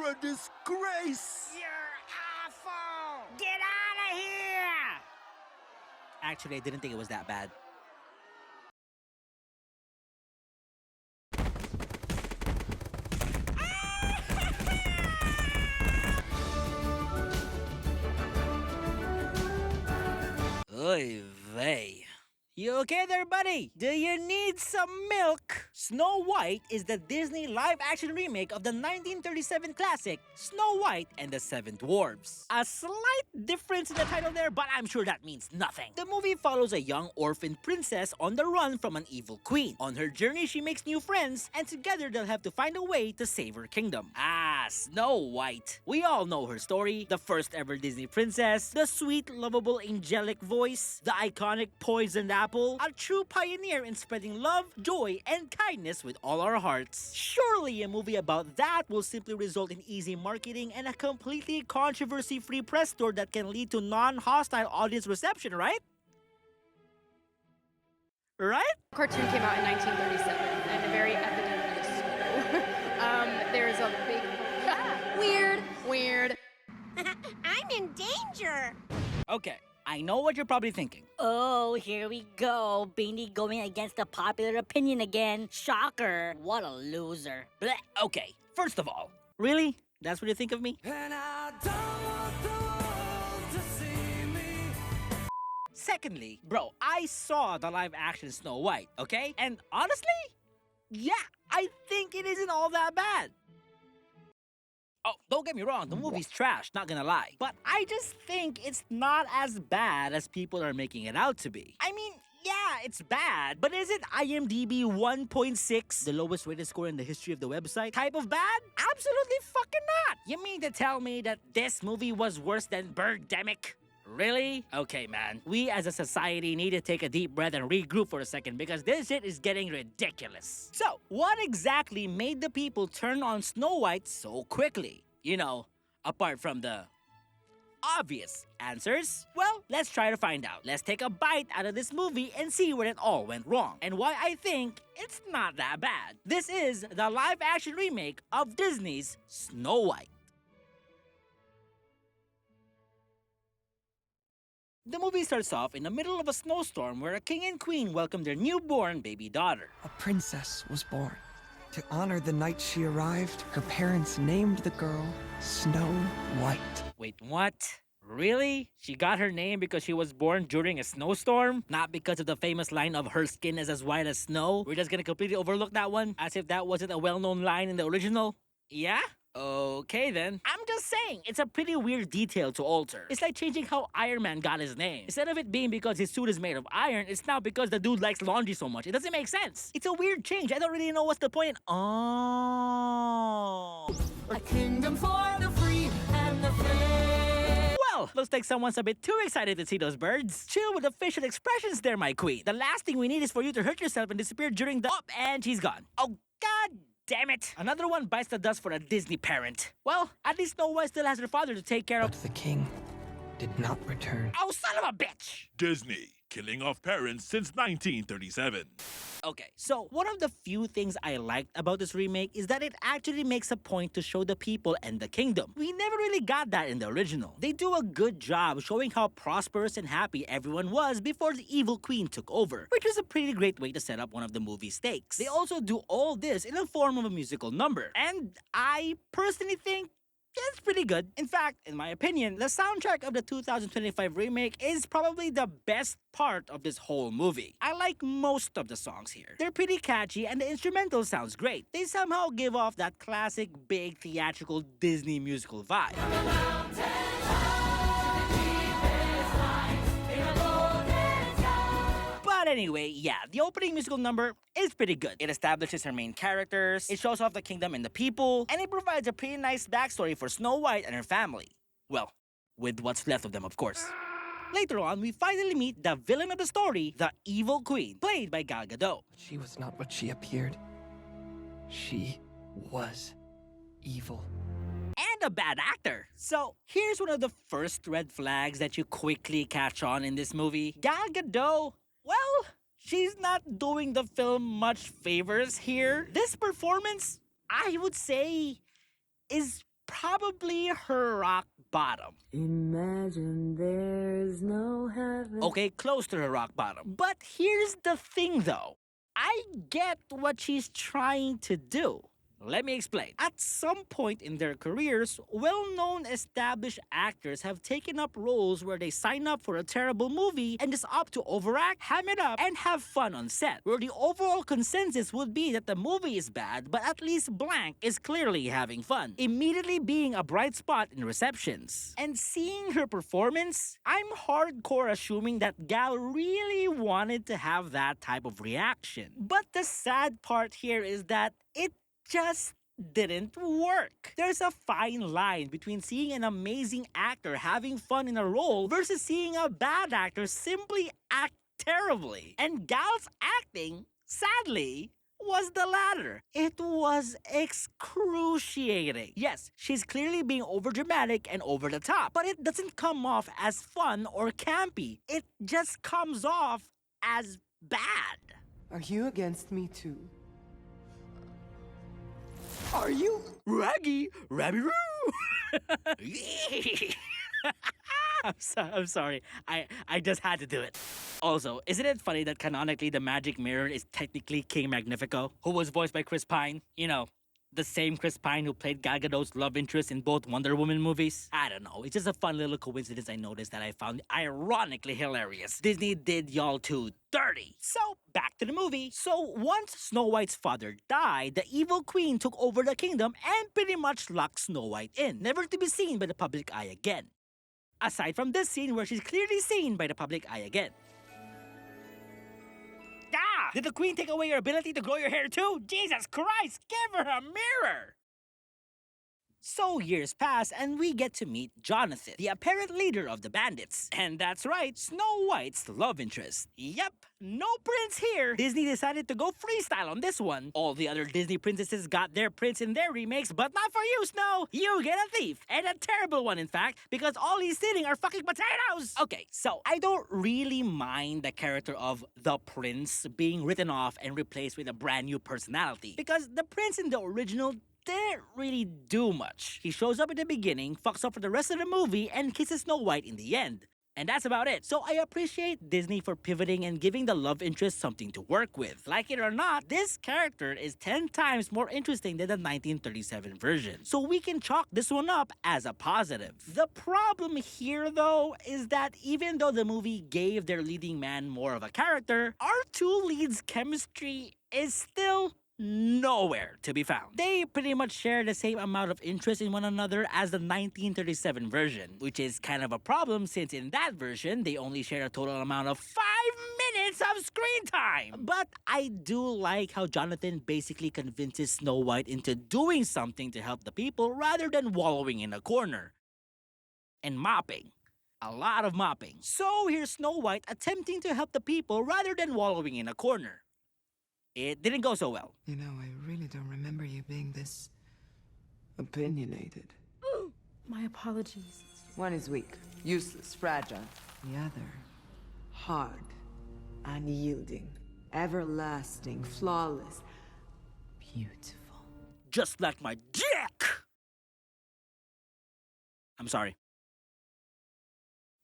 You're a disgrace! You're awful! Get out of here! Actually, I didn't think it was that bad. Oy vey. You okay there, buddy? Do you need some milk? Snow White is the Disney live-action remake of the 1937 classic Snow White and the Seven Dwarfs. A slight difference in the title there, but I'm sure that means nothing. The movie follows a young orphan princess on the run from an evil queen. On her journey, she makes new friends, and together they'll have to find a way to save her kingdom. Ah, Snow White. We all know her story. The first ever Disney princess, the sweet, lovable, angelic voice, the iconic poisoned apple, a true pioneer in spreading love, joy, and kindness with all our hearts. Surely a movie about that will simply result in easy marketing and a completely controversy-free press tour that can lead to non-hostile audience reception, right? Right? Cartoon came out in 1937 and very evidently so. There's a big... Weird. I'm in danger. Okay, I know what you're probably thinking. Oh, here we go. Beanie going against the popular opinion again. Shocker. What a loser. Blech. Okay, first of all, really? That's what you think of me? And I don't want the world to see me. Secondly, bro, I saw the live-action Snow White, okay? And honestly, yeah, I think it isn't all that bad. Oh, don't get me wrong, the movie's trash, not gonna lie. But I just think it's not as bad as people are making it out to be. I mean, yeah, it's bad, but is it IMDb 1.6, the lowest rated score in the history of the website, type of bad? Absolutely fucking not! You mean to tell me that this movie was worse than Birdemic? Really? Okay, man. We as a society need to take a deep breath and regroup for a second because this shit is getting ridiculous. So, what exactly made the people turn on Snow White so quickly? You know, apart from the obvious answers? Well, let's try to find out. Let's take a bite out of this movie and see where it all went wrong and why I think it's not that bad. This is the live-action remake of Disney's Snow White. The movie starts off in the middle of a snowstorm where a king and queen welcome their newborn baby daughter. A princess was born. To honor the night she arrived, her parents named the girl Snow White. Wait, what? Really? She got her name because she was born during a snowstorm? Not because of the famous line of her skin is as white as snow? We're just gonna completely overlook that one? As if that wasn't a well-known line in the original? Yeah? Okay then. I'm just saying, it's a pretty weird detail to alter. It's like changing how Iron Man got his name. Instead of it being because his suit is made of iron, it's now because the dude likes laundry so much. It doesn't make sense. It's a weird change. I don't really know what's the point. Oh. A kingdom for the free and the fair. Well, looks like someone's a bit too excited to see those birds. Chill with the facial expressions there, my queen. The last thing we need is for you to hurt yourself and disappear during the... Oh, and she's gone. Oh, god damn it! Another one bites the dust for a Disney parent. Well, at least Snow White still has her father to take care of. But the king did not return. Oh, son of a bitch! Disney, killing off parents since 1937. Okay, so one of the few things I liked about this remake is that it actually makes a point to show the people and the kingdom. We never really got that in the original. They do a good job showing how prosperous and happy everyone was before the evil queen took over, which is a pretty great way to set up one of the movie's stakes. They also do all this in the form of a musical number, and I personally think it's pretty good. In fact, in my opinion, the soundtrack of the 2025 remake is probably the best part of this whole movie. I like most of the songs here. They're pretty catchy and the instrumental sounds great. They somehow give off that classic big theatrical Disney musical vibe. But anyway, yeah, the opening musical number is pretty good. It establishes her main characters, it shows off the kingdom and the people, and it provides a pretty nice backstory for Snow White and her family. Well, with what's left of them, of course. Later on, we finally meet the villain of the story, the evil queen, played by Gal Gadot. She was not what she appeared. She was evil. And a bad actor. So, here's one of the first red flags that you quickly catch on in this movie. Gal Gadot, well, she's not doing the film much favors here. This performance, I would say, is probably her rock bottom. Imagine there's no heaven. Okay, close to her rock bottom. But here's the thing though. I get what she's trying to do. Let me explain. At some point in their careers, well-known established actors have taken up roles where they sign up for a terrible movie and just opt to overact, ham it up, and have fun on set, where the overall consensus would be that the movie is bad, but at least blank is clearly having fun, immediately being a bright spot in receptions. And seeing her performance, I'm hardcore assuming that Gal really wanted to have that type of reaction. But the sad part here is that it just didn't work. There's a fine line between seeing an amazing actor having fun in a role versus seeing a bad actor simply act terribly. And Gal's acting, sadly, was the latter. It was excruciating. Yes, she's clearly being overdramatic and over the top, but it doesn't come off as fun or campy. It just comes off as bad. Are you against me too? Are you? Raggy, Rabby-Roo! I'm sorry. I just had to do it. Also, isn't it funny that canonically the magic mirror is technically King Magnifico, who was voiced by Chris Pine? You know, the same Chris Pine who played Gal Gadot's love interest in both Wonder Woman movies? I don't know. It's just a fun little coincidence I noticed that I found ironically hilarious. Disney did y'all too dirty. So, back to the movie. So, once Snow White's father died, the evil queen took over the kingdom and pretty much locked Snow White in, never to be seen by the public eye again. Aside from this scene where she's clearly seen by the public eye again. Ah! Did the queen take away your ability to grow your hair too? Jesus Christ, give her a mirror! So years pass and we get to meet Jonathan, the apparent leader of the bandits. And that's right, Snow White's love interest. Yep, no prince here. Disney decided to go freestyle on this one. All the other Disney princesses got their prince in their remakes, but not for you, Snow. You get a thief, and a terrible one in fact, because all he's stealing are fucking potatoes. Okay, so I don't really mind the character of the prince being written off and replaced with a brand new personality, because the prince in the original didn't really do much. He shows up at the beginning, fucks up for the rest of the movie, and kisses Snow White in the end. And that's about it. So I appreciate Disney for pivoting and giving the love interest something to work with. Like it or not, this character is 10 times more interesting than the 1937 version. So we can chalk this one up as a positive. The problem here, though, is that even though the movie gave their leading man more of a character, our two leads' chemistry is still nowhere to be found. They pretty much share the same amount of interest in one another as the 1937 version, which is kind of a problem since in that version, they only share a total amount of 5 minutes of screen time. But I do like how Jonathan basically convinces Snow White into doing something to help the people rather than wallowing in a corner. And mopping. A lot of mopping. So here's Snow White attempting to help the people rather than wallowing in a corner. It didn't go so well. You know, I really don't remember you being this opinionated. My apologies. One is weak, useless, fragile. The other, hard, unyielding, everlasting, flawless, beautiful. Just like my dick! I'm sorry.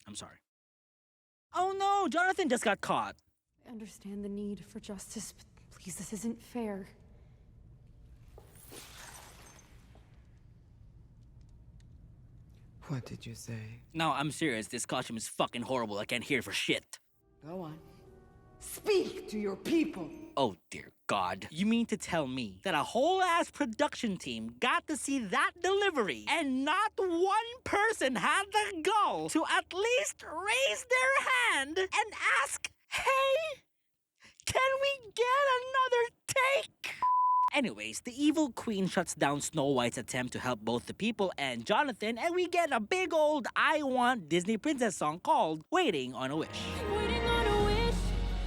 I'm sorry. Oh no, Jonathan just got caught. I understand the need for justice, but please, this isn't fair. What did you say? No, I'm serious. This costume is fucking horrible. I can't hear for shit. Go on. Speak to your people. Oh dear God. You mean to tell me that a whole-ass production team got to see that delivery and not one person had the gall to at least raise their hand and ask, hey, can we get another take? Anyways, the evil queen shuts down Snow White's attempt to help both the people and Jonathan, and we get a big old I Want Disney Princess song called Waiting on a Wish. Waiting on a wish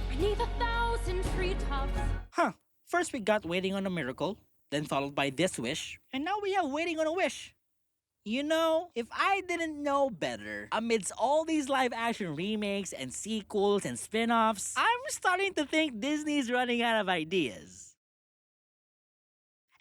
beneath 1,000 treetops. Huh. First we got Waiting on a Miracle, then followed by this wish, and now we have Waiting on a Wish. You know, if I didn't know better, amidst all these live-action remakes and sequels and spin-offs, I'm starting to think Disney's running out of ideas.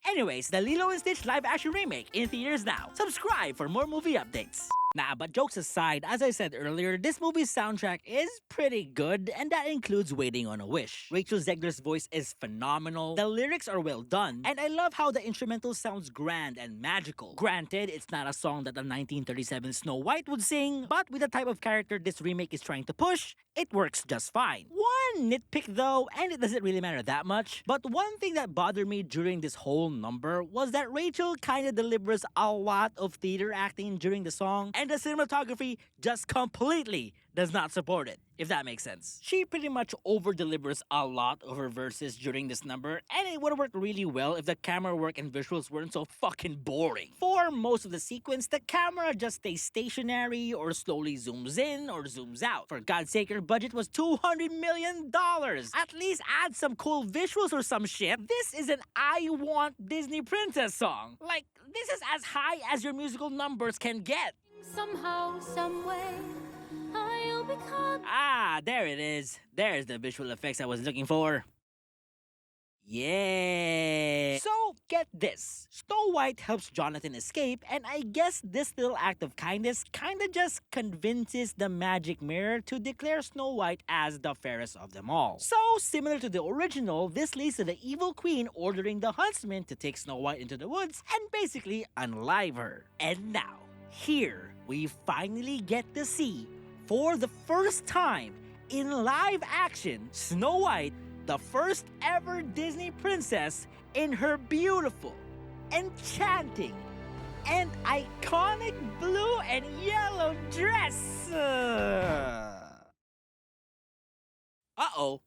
Anyways, the Lilo & Stitch live-action remake in theaters now. Subscribe for more movie updates. Nah, but jokes aside, as I said earlier, this movie's soundtrack is pretty good, and that includes Waiting on a Wish. Rachel Zegler's voice is phenomenal, the lyrics are well done, and I love how the instrumental sounds grand and magical. Granted, it's not a song that the 1937 Snow White would sing, but with the type of character this remake is trying to push, it works just fine. One nitpick though, and it doesn't really matter that much, but one thing that bothered me during this whole number was that Rachel kinda delivers a lot of theater acting during the song, and the cinematography just completely does not support it, if that makes sense. She pretty much over-delivers a lot of her verses during this number, and it would've worked really well if the camera work and visuals weren't so fucking boring. For most of the sequence, the camera just stays stationary or slowly zooms in or zooms out. For God's sake, her budget was $200 million. At least add some cool visuals or some shit. This is an I Want Disney Princess song. Like, this is as high as your musical numbers can get. Somehow, someway, I'll become. Ah, there it is. There's the visual effects I was looking for. Yeah. So, get this. Snow White helps Jonathan escape, and I guess this little act of kindness kinda just convinces the magic mirror to declare Snow White as the fairest of them all. So, similar to the original, this leads to the evil queen ordering the huntsman to take Snow White into the woods and basically unalive her. And now, here we finally get to see, for the first time in live action, Snow White, the first ever Disney princess, in her beautiful, enchanting, and iconic blue and yellow dress. Uh-oh.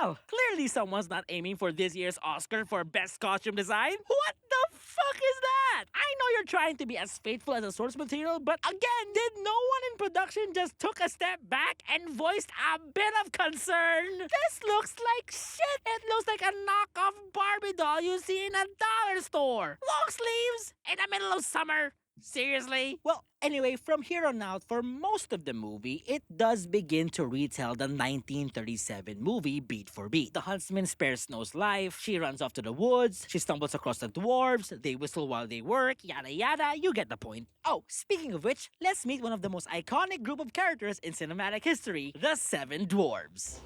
Well, clearly someone's not aiming for this year's Oscar for Best Costume Design. What the fuck is that? I know you're trying to be as faithful as the source material, but again, did no one in production just took a step back and voiced a bit of concern? This looks like shit. It looks like a knockoff Barbie doll you see in a dollar store. Long sleeves in the middle of summer. Seriously? Well, anyway, from here on out, for most of the movie, it does begin to retell the 1937 movie beat for beat. The huntsman spares Snow's life, she runs off to the woods, she stumbles across the dwarves, they whistle while they work, yada yada, you get the point. Oh, speaking of which, let's meet one of the most iconic group of characters in cinematic history, the 7 Dwarfs.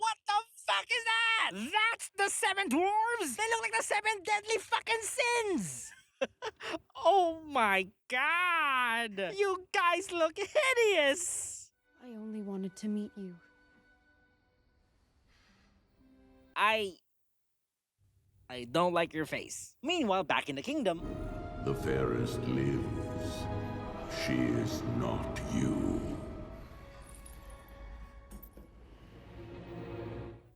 What the fuck is that? That's the 7 dwarves? They look like the 7 deadly fucking sins! Oh my god! You guys look hideous! I only wanted to meet you. I don't like your face. Meanwhile, back in the kingdom... The fairest lives. She is not you.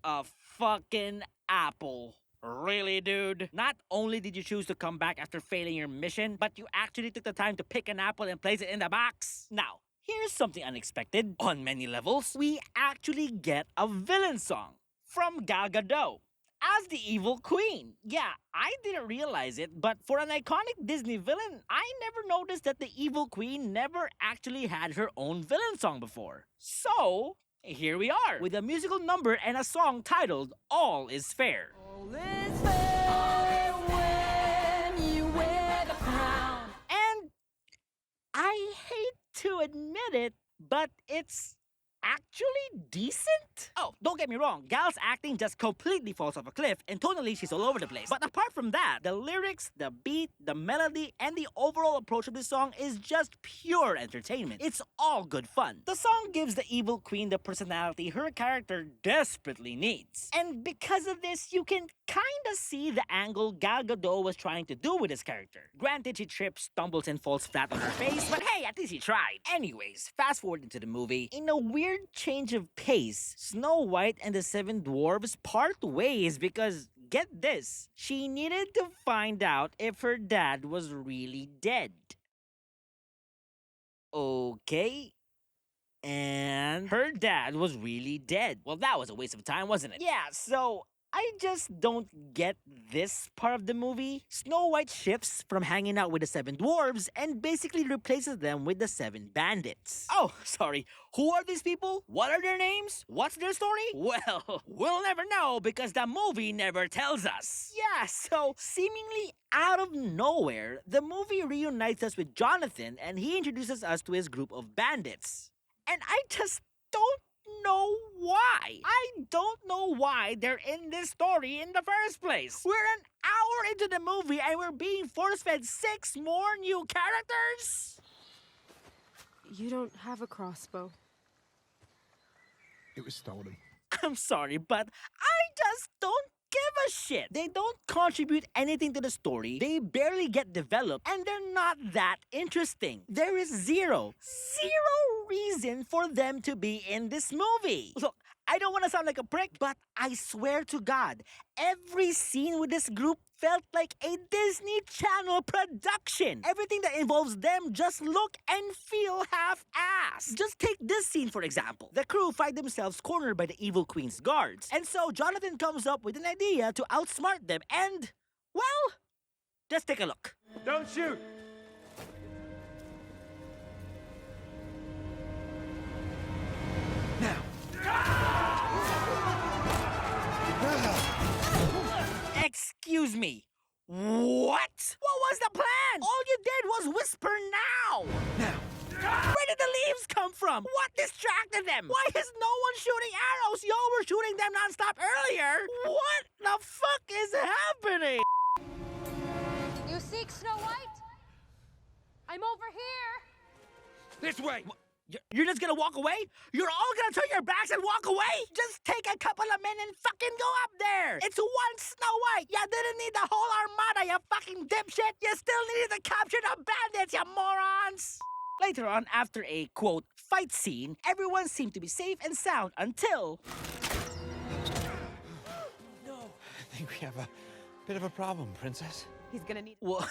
A fucking apple. Really, dude? Not only did you choose to come back after failing your mission, but you actually took the time to pick an apple and place it in the box. Now, here's something unexpected. On many levels, we actually get a villain song from Gadot as the evil queen. Yeah, I didn't realize it, but for an iconic Disney villain, I never noticed that the evil queen never actually had her own villain song before. So, here we are, with a musical number and a song titled All Is Fair. All is fair when you wear the crown. And I hate to admit it, but it's actually decent? Oh, don't get me wrong, Gal's acting just completely falls off a cliff, and tonally she's all over the place. But apart from that, the lyrics, the beat, the melody, and the overall approach of this song is just pure entertainment. It's all good fun. The song gives the evil queen the personality her character desperately needs. And because of this, you can kinda see the angle Gal Gadot was trying to do with his character. Granted, she trips, stumbles, and falls flat on her face, but hey, at least he tried. Anyways, fast forward into the movie. In a weird change of pace, Snow White and the 7 dwarves part ways because, get this, she needed to find out if her dad was really dead. Okay. And her dad was really dead. Well, that was a waste of time, wasn't it? Yeah, so I just don't get this part of the movie. Snow White shifts from hanging out with the 7 dwarves and basically replaces them with the 7 bandits. Oh, sorry. Who are these people? What are their names? What's their story? Well, we'll never know because the movie never tells us. Yeah, so seemingly out of nowhere, the movie reunites us with Jonathan and he introduces us to his group of bandits. And I just don't know why. I don't know why they're in this story in the first place. We're an hour into the movie and we're being force-fed 6 more new characters? You don't have a crossbow. It was stolen. I'm sorry, but I just don't give a shit. They don't contribute anything to the story, they barely get developed, and they're not that interesting. There is zero reason for them to be in this movie. Look, I don't want to sound like a prick, but I swear to God, every scene with this group felt like a Disney Channel production. Everything that involves them just look and feel half-assed. Just take this scene, for example. The crew find themselves cornered by the evil queen's guards. And so Jonathan comes up with an idea to outsmart them and, well, just take a look. Don't shoot! Excuse me. What? What was the plan? All you did was whisper now. Where did the leaves come from? What distracted them? Why is no one shooting arrows? Y'all were shooting them nonstop earlier. What the fuck is happening? You seek Snow White? I'm over here. This way! You're just gonna walk away? You're all gonna turn your backs and walk away? Just take a couple of men and fucking go up there! It's one Snow White! You didn't need the whole armada, you fucking dipshit! You still needed to capture the bandits, you morons! Later on, after a, quote, fight scene, everyone seemed to be safe and sound until... No. I think we have a bit of a problem, Princess. He's gonna need... Well...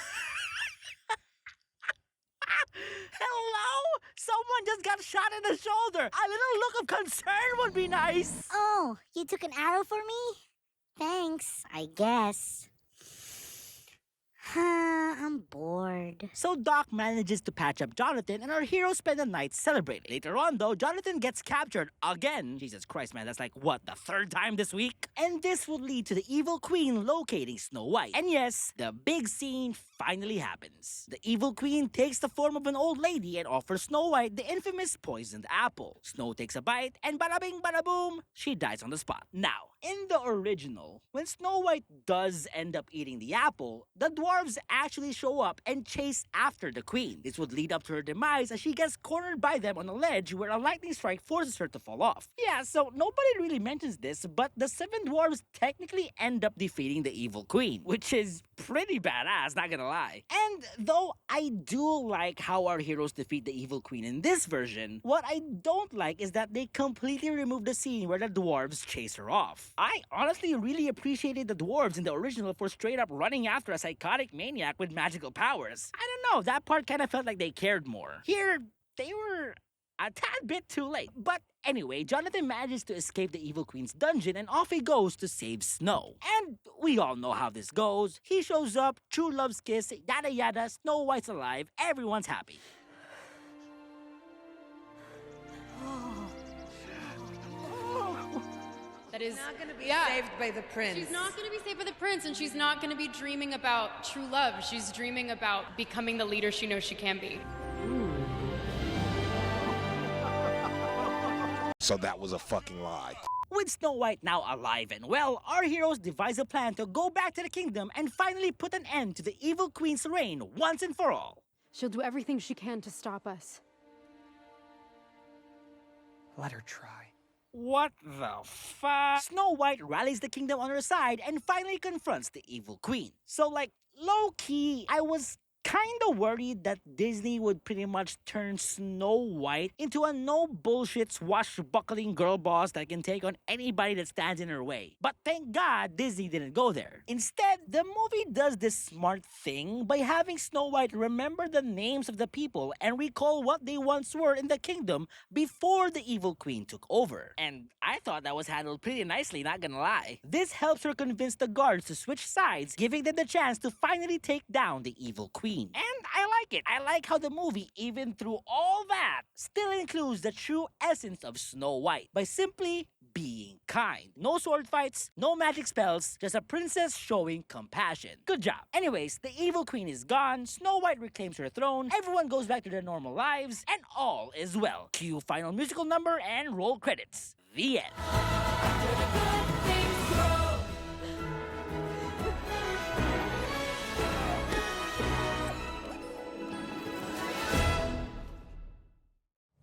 Hello? Someone just got shot in the shoulder. A little look of concern would be nice. Oh, you took an arrow for me? Thanks, I guess. I'm bored. So Doc manages to patch up Jonathan and our heroes spend the night celebrating. Later on, though, Jonathan gets captured again. Jesus Christ, man, that's like, what, the 3rd time this week? And this would lead to the evil queen locating Snow White. And yes, the big scene finally happens. The evil queen takes the form of an old lady and offers Snow White the infamous poisoned apple. Snow takes a bite and bada bing bada boom, she dies on the spot. Now, in the original, when Snow White does end up eating the apple, the dwarves actually show up and chase after the queen. This would lead up to her demise as she gets cornered by them on a ledge where a lightning strike forces her to fall off. Yeah, so nobody really mentions this, but the 7 dwarves technically end up defeating the evil queen, which is pretty badass, not gonna lie. And though I do like how our heroes defeat the evil queen in this version, what I don't like is that they completely remove the scene where the dwarves chase her off. I honestly really appreciated the dwarves in the original for straight up running after a psychotic maniac with magical powers. I don't know, that part kind of felt like they cared more. Here, they were a tad bit too late. But anyway, Jonathan manages to escape the evil queen's dungeon and off he goes to save Snow. And we all know how this goes. He shows up, true love's kiss, yada yada, Snow White's alive, everyone's happy. That is Not gonna be saved by the prince. She's not going to be saved by the prince, and she's not going to be dreaming about true love. She's dreaming about becoming the leader she knows she can be. So that was a fucking lie. With Snow White now alive and well, our heroes devise a plan to go back to the kingdom and finally put an end to the evil queen's reign once and for all. She'll do everything she can to stop us. Let her try. What the fuck? Snow White rallies the kingdom on her side and finally confronts the evil queen. So like, low-key, I was kinda worried that Disney would pretty much turn Snow White into a no-bullshit swashbuckling girl boss that can take on anybody that stands in her way. But thank God Disney didn't go there. Instead, the movie does this smart thing by having Snow White remember the names of the people and recall what they once were in the kingdom before the evil queen took over. And I thought that was handled pretty nicely, not gonna lie. This helps her convince the guards to switch sides, giving them the chance to finally take down the evil queen. And I like it. I like how the movie, even through all that, still includes the true essence of Snow White by simply being kind. No sword fights, no magic spells, just a princess showing compassion. Good job. Anyways, the evil queen is gone, Snow White reclaims her throne, everyone goes back to their normal lives, and all is well. Cue final musical number and roll credits. The end.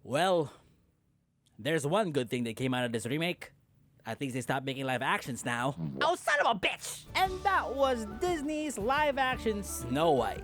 Well, there's one good thing that came out of this remake. At least they stopped making live actions now. Oh, son of a bitch! And that was Disney's live action Snow White.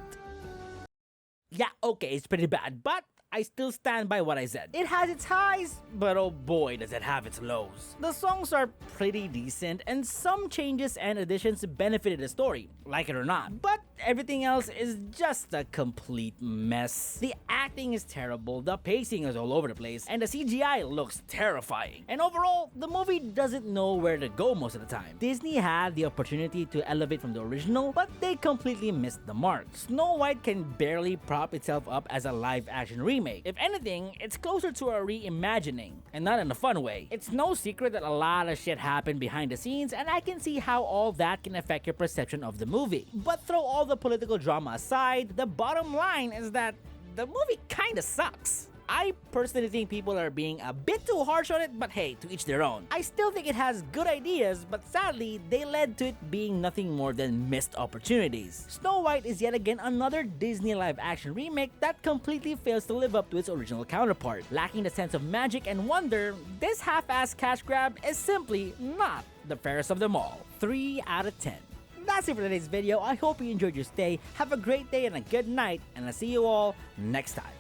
Yeah, okay, it's pretty bad, but I still stand by what I said. It has its highs, but oh boy does it have its lows. The songs are pretty decent, and some changes and additions benefited the story, like it or not. But everything else is just a complete mess. The acting is terrible, the pacing is all over the place, and the CGI looks terrifying. And overall, the movie doesn't know where to go most of the time. Disney had the opportunity to elevate from the original, but they completely missed the mark. Snow White can barely prop itself up as a live-action remake. If anything, it's closer to a reimagining, and not in a fun way. It's no secret that a lot of shit happened behind the scenes, and I can see how all that can affect your perception of the movie. But throw all the political drama aside, the bottom line is that the movie kinda sucks. I personally think people are being a bit too harsh on it, but hey, to each their own. I still think it has good ideas, but sadly, they led to it being nothing more than missed opportunities. Snow White is yet again another Disney live-action remake that completely fails to live up to its original counterpart. Lacking the sense of magic and wonder, this half-assed cash grab is simply not the fairest of them all. 3 out of 10. That's it for today's video. I hope you enjoyed your stay. Have a great day and a good night, and I'll see you all next time.